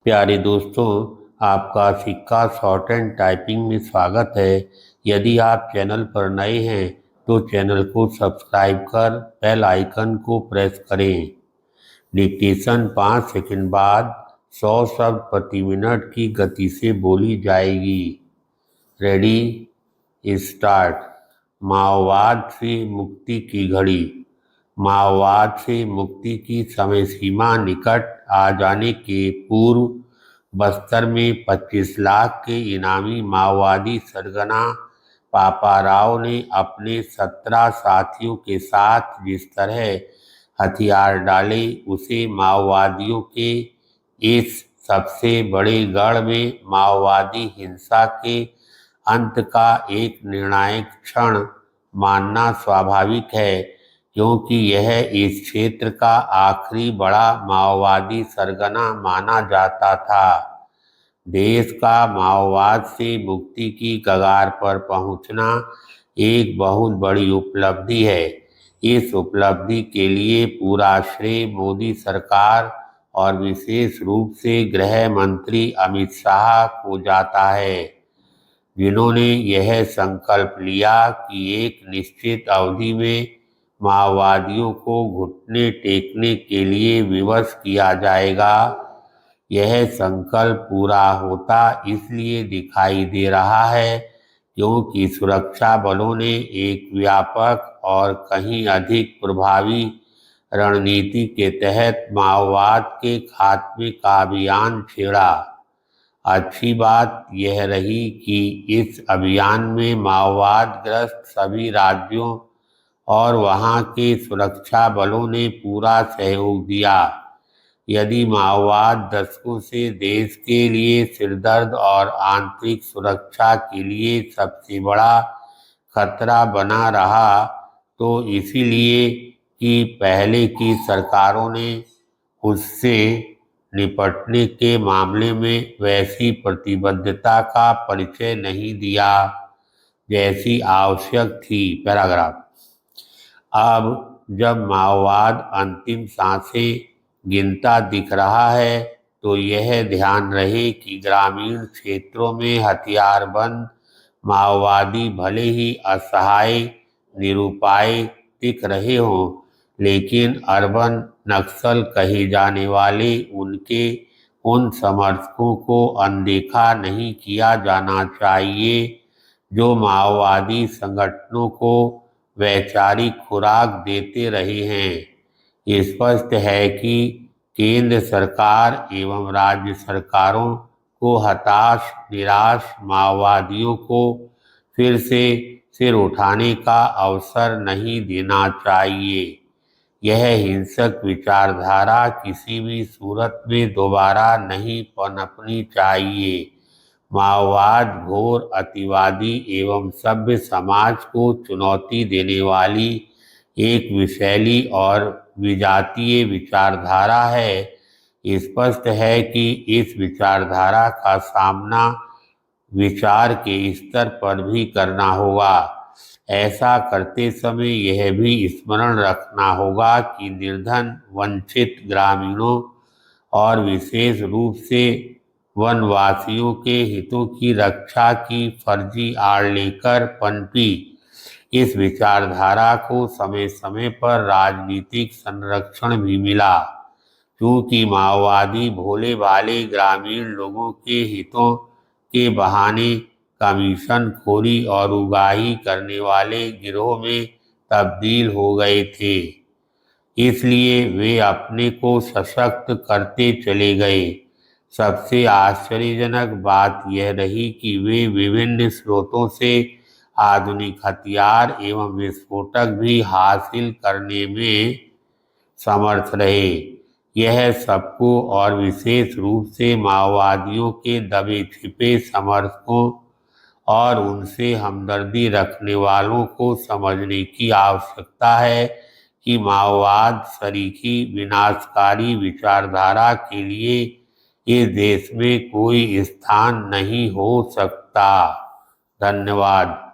प्यारे दोस्तों, आपका सिक्का शॉर्ट एंड टाइपिंग में स्वागत है। यदि आप चैनल पर नए हैं तो चैनल को सब्सक्राइब कर बेल आइकन को प्रेस करें। डिक्टेशन 5 सेकंड बाद 100 शब्द प्रति मिनट की गति से बोली जाएगी। Ready, start. माओवाद से मुक्ति की घड़ी। माओवाद से मुक्ति की समय सीमा निकट आ जाने के पूर्व बस्तर में 25 लाख के इनामी माओवादी सरगना पापाराव ने अपने 17 साथियों के साथ जिस तरह हथियार डाले, उसे माओवादियों के इस सबसे बड़े गढ़ में माओवादी हिंसा के अंत का एक निर्णायक क्षण मानना स्वाभाविक है, क्योंकि यह इस क्षेत्र का आखिरी बड़ा माओवादी सरगना माना जाता था। देश का माओवाद से मुक्ति की कगार पर पहुंचना एक बहुत बड़ी उपलब्धि है। इस उपलब्धि के लिए पूरा श्रेय मोदी सरकार और विशेष रूप से गृह मंत्री अमित शाह को जाता है, जिन्होंने यह संकल्प लिया कि एक निश्चित अवधि में माओवादियों को घुटने टेकने के लिए विवश किया जाएगा। यह संकल्प पूरा होता इसलिए दिखाई दे रहा है क्योंकि सुरक्षा बलों ने एक व्यापक और कहीं अधिक प्रभावी रणनीति के तहत माओवाद के खात्मे का अभियान छेड़ा। अच्छी बात यह रही कि इस अभियान में माओवाद ग्रस्त सभी राज्यों और वहां के सुरक्षा बलों ने पूरा सहयोग दिया। यदि माओवाद दशकों से देश के लिए सिरदर्द और आंतरिक सुरक्षा के लिए सबसे बड़ा खतरा बना रहा, तो इसीलिए कि पहले की सरकारों ने उससे निपटने के मामले में वैसी प्रतिबद्धता का परिचय नहीं दिया जैसी आवश्यक थी। पैराग्राफ। अब जब माओवाद अंतिम सांसें गिनता दिख रहा है, तो यह ध्यान रहे कि ग्रामीण क्षेत्रों में हथियारबंद माओवादी भले ही असहाय निरुपाय दिख रहे हों, लेकिन अर्बन नक्सल कहे जाने वाले उनके उन समर्थकों को अनदेखा नहीं किया जाना चाहिए जो माओवादी संगठनों को वैचारिक खुराक देते रहे हैं। स्पष्ट है कि केंद्र सरकार एवं राज्य सरकारों को हताश निराश माओवादियों को फिर से सिर उठाने का अवसर नहीं देना चाहिए। यह हिंसक विचारधारा किसी भी सूरत में दोबारा नहीं पनपनी चाहिए। माओवाद घोर अतिवादी एवं सभ्य समाज को चुनौती देने वाली एक विषैली और विजातीय विचारधारा है। स्पष्ट है कि इस विचारधारा का सामना विचार के स्तर पर भी करना होगा। ऐसा करते समय यह भी स्मरण रखना होगा कि निर्धन वंचित ग्रामीणों और विशेष रूप से वनवासियों के हितों की रक्षा की फर्जी आड़ लेकर पनपी इस विचारधारा को समय समय पर राजनीतिक संरक्षण भी मिला, क्योंकि माओवादी भोले भाले ग्रामीण लोगों के हितों के बहाने कमीशन खोरी और उगाही करने वाले गिरोह में तब्दील हो गए थे। इसलिए वे अपने को सशक्त करते चले गए। सबसे आश्चर्यजनक बात यह रही कि वे विभिन्न स्रोतों से आधुनिक हथियार एवं विस्फोटक भी हासिल करने में समर्थ रहे। यह सबको और विशेष रूप से माओवादियों के दबे छिपे समर्थकों और उनसे हमदर्दी रखने वालों को समझने की आवश्यकता है कि माओवाद सरीखी विनाशकारी विचारधारा के लिए इस देश में कोई स्थान नहीं हो सकता। धन्यवाद।